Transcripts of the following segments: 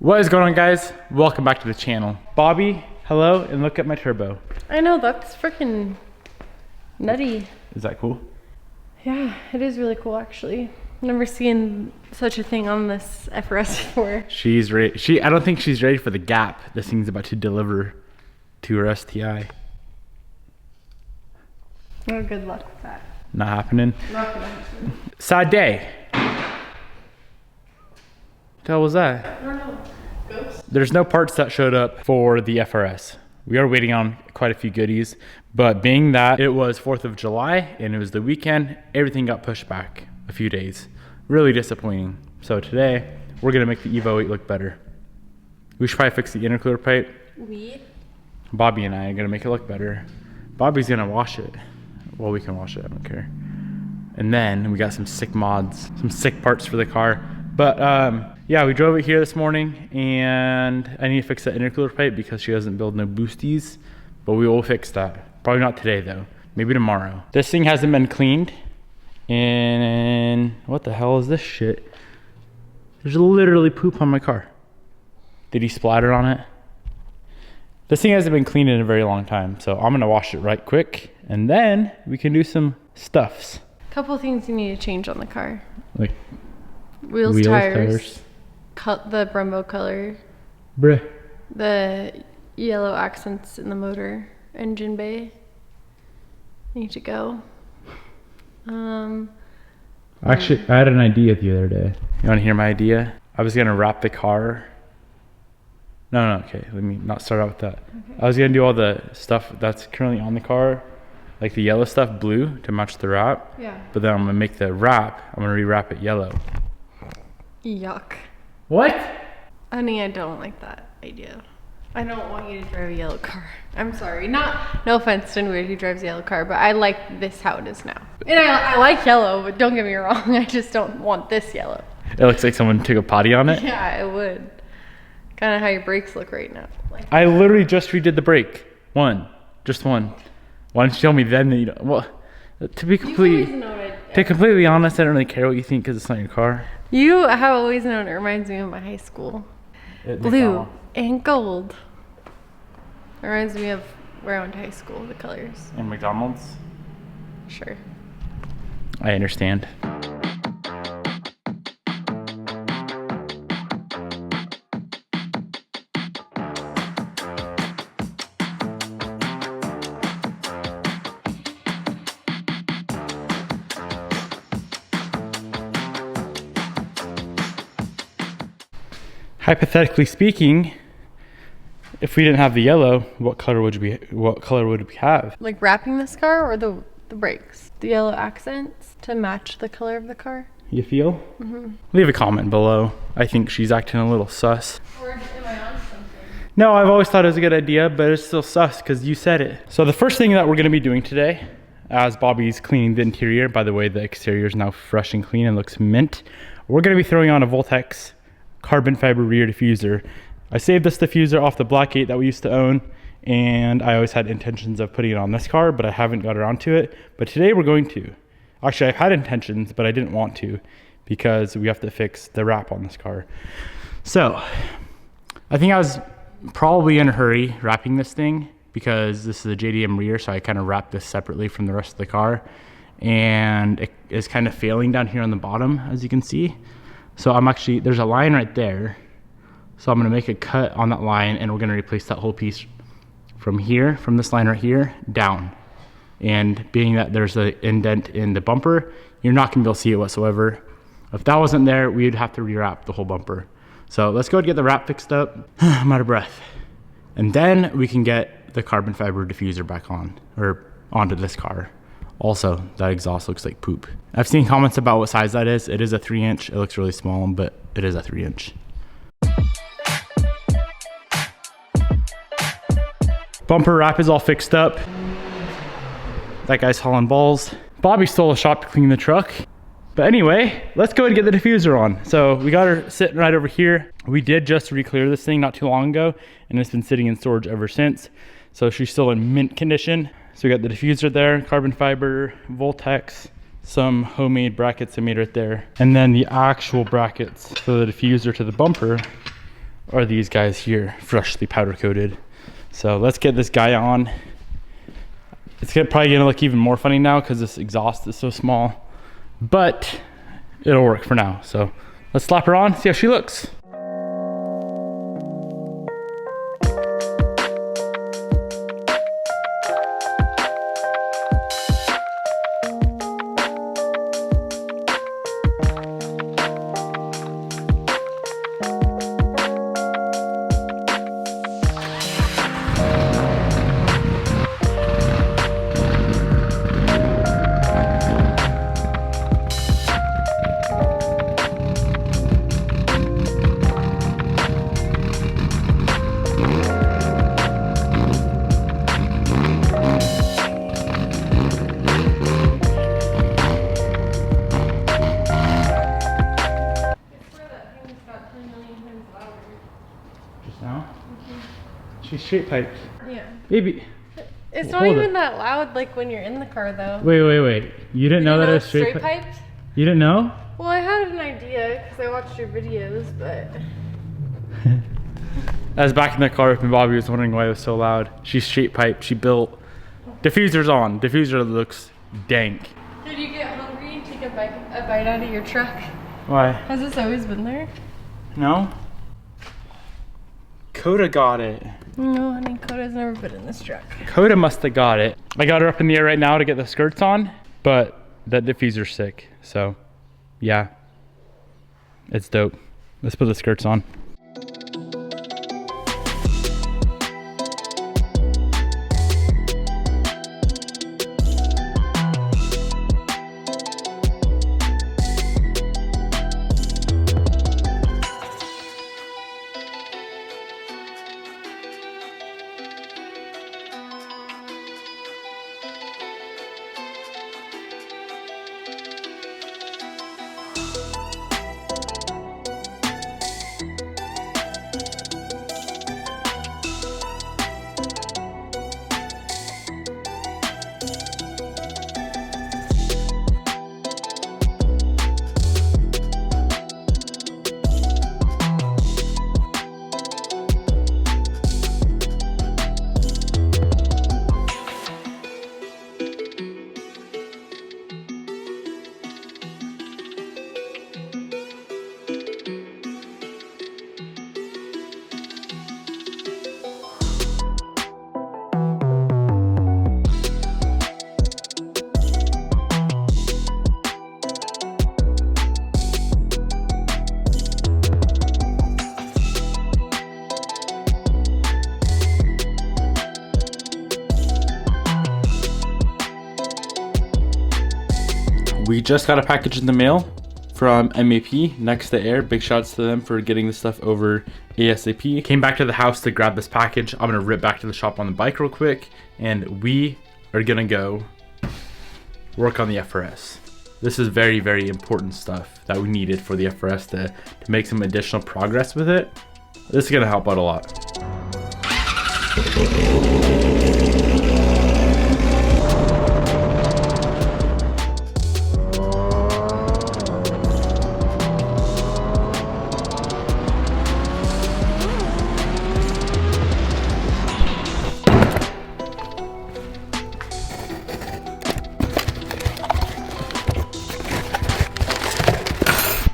What is going on, guys? Welcome back to the channel. Bobby, hello, and look at my turbo. I know, that's freaking nutty. Is that cool? Yeah, it is really cool actually. Never seen such a thing on this FRS before. She's ready. I don't think she's ready for the gap this thing's about to deliver to her STI. Oh, good luck with that. Not happening. Not gonna happen. Sad day. What the hell was that? I don't know. Ghost? There's no parts that showed up for the FRS. We are waiting on quite a few goodies, but being that it was 4th of July and it was the weekend, everything got pushed back a few days. Really disappointing. So today, we're gonna make the Evo 8 look better. We should probably fix the intercooler pipe. Bobby and I are gonna make it look better. Bobby's gonna wash it. Well, we can wash it, I don't care. And then we got some sick mods, some sick parts for the car. But yeah, we drove it here this morning and I need to fix that intercooler pipe because she doesn't build no boosties, but we will fix that. Probably not today though, maybe tomorrow. This thing hasn't been cleaned and what the hell is this shit? There's literally poop on my car. Did he splatter on it? This thing hasn't been cleaned in a very long time, so I'm gonna wash it right quick and then we can do some stuffs. Couple things you need to change on the car. Like Wheels, tires. Cut the Brembo color. Bruh. The yellow accents in the motor engine bay need to go. Actually, I had an idea the other day. You want to hear my idea? I was gonna wrap the car. No, okay, let me not start out with that. Okay. I was gonna do all the stuff that's currently on the car, like the yellow stuff blue to match the wrap. Yeah. But then I'm gonna make the wrap, I'm gonna rewrap it yellow. Yuck. What? Honey, I don't like that idea. I don't want you to drive a yellow car. I'm sorry. No offense to anybody who drives a yellow car, but I like this how it is now. And I like yellow, but don't get me wrong. I just don't want this yellow. It looks like someone took a potty on it? Yeah, it would. Kind of how your brakes look right now. Like, I literally just redid the brake. Just one. Why don't you tell me then that you don't? Well, to be completely honest, I don't really care what you think because it's not your car. You have always known. It reminds me of my high school. Blue and gold. It reminds me of where I went to high school, the colors. And McDonald's? Sure. I understand. Hypothetically speaking, if we didn't have the yellow, what color would we have? Like wrapping this car or the brakes? The yellow accents to match the color of the car? You feel? Mm-hmm. Leave a comment below. I think she's acting a little sus. Or am I on something? No, I've always thought it was a good idea, but it's still sus because you said it. So the first thing that we're gonna be doing today, as Bobby's cleaning the interior, by the way, the exterior is now fresh and clean and looks mint. We're gonna be throwing on a Voltex carbon fiber rear diffuser. I saved this diffuser off the Black 8 that we used to own, and I always had intentions of putting it on this car, but I haven't got around to it. But today we're going to. Actually, I've had intentions, but I didn't want to because we have to fix the wrap on this car. So I think I was probably in a hurry wrapping this thing because this is a JDM rear, so I kind of wrapped this separately from the rest of the car, and it is kind of failing down here on the bottom, as you can see. So there's a line right there. So I'm gonna make a cut on that line and we're gonna replace that whole piece from here, from this line right here, down. And being that there's an indent in the bumper, you're not gonna be able to see it whatsoever. If that wasn't there, we'd have to rewrap the whole bumper. So let's go and get the wrap fixed up. I'm out of breath. And then we can get the carbon fiber diffuser back on, or onto this car. Also, that exhaust looks like poop. I've seen comments about what size that is. It is a 3-inch. It looks really small, but it is a 3-inch. Bumper wrap is all fixed up. That guy's hauling balls. Bobby stole a shop to clean the truck. But anyway, let's go and get the diffuser on. So we got her sitting right over here. We did just re-clear this thing not too long ago, and it's been sitting in storage ever since. So she's still in mint condition. So we got the diffuser there, carbon fiber, Voltex, some homemade brackets I made right there. And then the actual brackets for the diffuser to the bumper are these guys here, freshly powder coated. So let's get this guy on. It's probably gonna look even more funny now because this exhaust is so small, but it'll work for now. So let's slap her on, see how she looks. She's straight piped. Yeah. Baby. It's not even that loud like when you're in the car though. Wait. You didn't know that it was straight piped? You didn't know? Well, I had an idea because I watched your videos, but... I was back in the car with me. Bobby was wondering why it was so loud. She's straight piped. She built... Diffuser's on. Diffuser looks dank. Did you get hungry and take a bite out of your truck? Why? Has this always been there? No. Coda got it. No, honey, Coda's never been in this truck. Coda must have got it. I got her up in the air right now to get the skirts on, but that diffuser's sick. So, yeah. It's dope. Let's put the skirts on. We just got a package in the mail from MAP, Next to Air. Big shouts to them for getting this stuff over ASAP. Came back to the house to grab this package. I'm gonna rip back to the shop on the bike real quick, and we are gonna go work on the FRS. This is very, very important stuff that we needed for the FRS to make some additional progress with it. This is gonna help out a lot.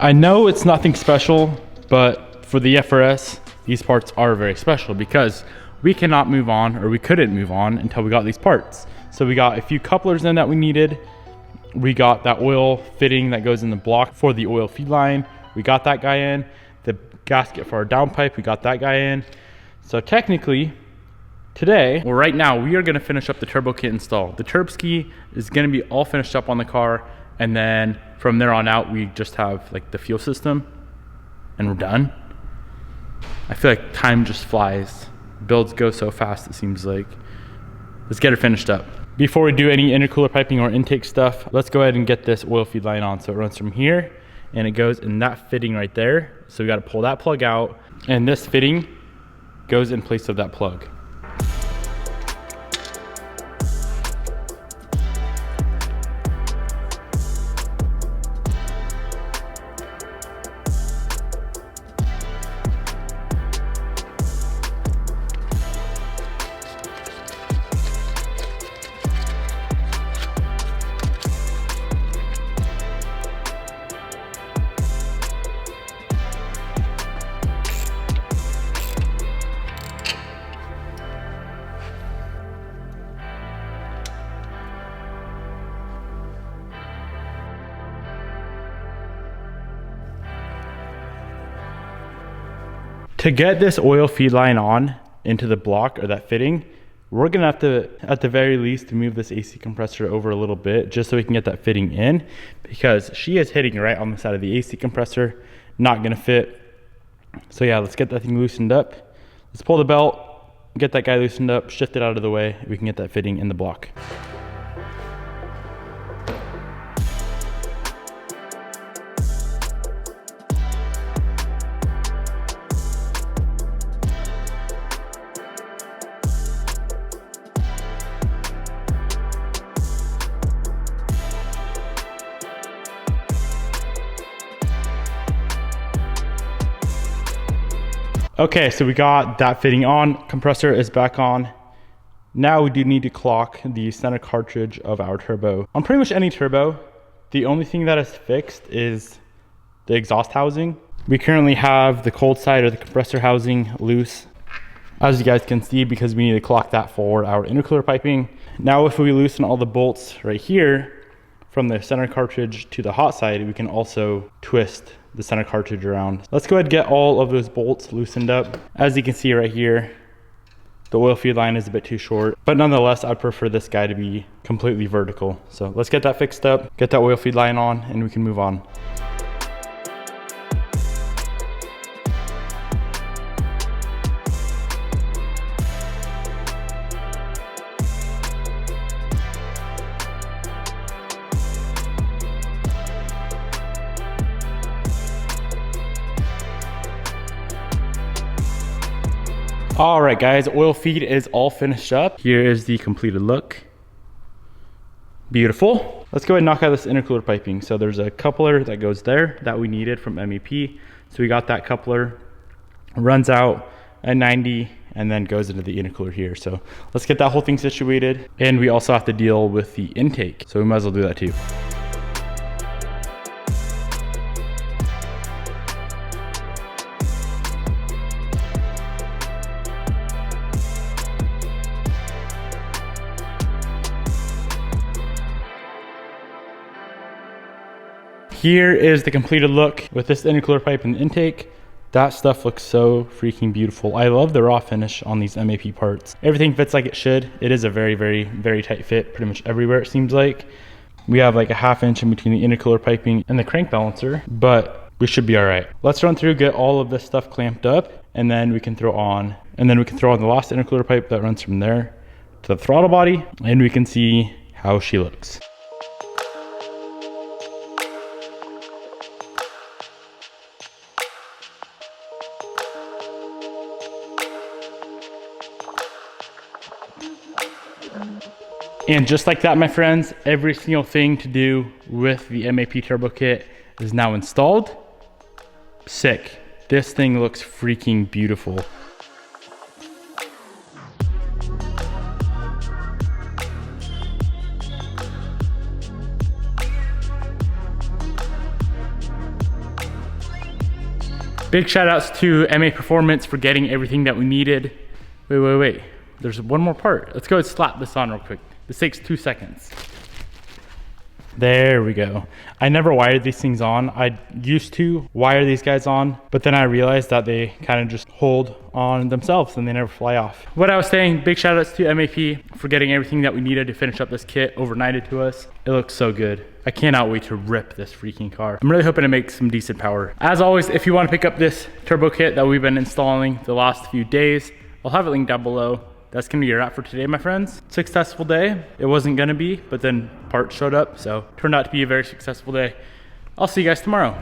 I know it's nothing special, but for the FRS, these parts are very special because we cannot move on, or we couldn't move on until we got these parts. So we got a few couplers in that we needed. We got that oil fitting that goes in the block for the oil feed line. We got that guy in. The gasket for our downpipe, we got that guy in. So technically, today, well, right now, we are gonna finish up the turbo kit install. The turb ski is gonna be all finished up on the car, and then from there on out, we just have like the fuel system, and we're done. I feel like time just flies. Builds go so fast, it seems like. Let's get her finished up. Before we do any intercooler piping or intake stuff, let's go ahead and get this oil feed line on. So it runs from here, and it goes in that fitting right there. So we gotta pull that plug out, and this fitting goes in place of that plug. To get this oil feed line on into the block or that fitting, we're gonna have to, at the very least, move this AC compressor over a little bit just so we can get that fitting in, because she is hitting right on the side of the AC compressor, not gonna fit. So yeah, let's get that thing loosened up. Let's pull the belt, get that guy loosened up, shift it out of the way. We can get that fitting in the block. Okay, so we got that fitting on, compressor is back on. Now we do need to clock the center cartridge of our turbo. On pretty much any turbo, the only thing that is fixed is the exhaust housing. We currently have the cold side of the compressor housing loose, as you guys can see, because we need to clock that for our intercooler piping. Now if we loosen all the bolts right here from the center cartridge to the hot side, we can also twist the center cartridge around. Let's go ahead and get all of those bolts loosened up. As you can see right here, the oil feed line is a bit too short, but nonetheless, I prefer this guy to be completely vertical. So let's get that fixed up, get that oil feed line on, and we can move on. All right, guys, oil feed is all finished up. Here is the completed look. Beautiful. Let's go ahead and knock out this intercooler piping. So there's a coupler that goes there that we needed from MEP. So we got that coupler, runs out at 90 and then goes into the intercooler here. So let's get that whole thing situated. And we also have to deal with the intake. So we might as well do that too. Here is the completed look with this intercooler pipe and the intake. That stuff looks so freaking beautiful. I love the raw finish on these MEP parts. Everything fits like it should. It is a very, very, very tight fit pretty much everywhere, it seems like. We have like a 1/2 inch in between the intercooler piping and the crank balancer, but we should be all right. Let's run through, get all of this stuff clamped up, and then we can throw on the last intercooler pipe that runs from there to the throttle body, and we can see how she looks. And just like that, my friends, every single thing to do with the MEP turbo kit is now installed. Sick. This thing looks freaking beautiful. Big shout outs to MA Performance for getting everything that we needed. Wait. There's one more part. Let's go and slap this on real quick. This takes 2 seconds. There we go. I never wired these things on. I used to wire these guys on, but then I realized that they kind of just hold on themselves and they never fly off. What I was saying, big shout outs to MAP for getting everything that we needed to finish up this kit overnighted to us. It looks so good. I cannot wait to rip this freaking car. I'm really hoping to make some decent power. As always, if you want to pick up this turbo kit that we've been installing the last few days, I'll have it linked down below. That's gonna be your wrap for today, my friends. Successful day. It wasn't gonna be, but then parts showed up, so turned out to be a very successful day. I'll see you guys tomorrow.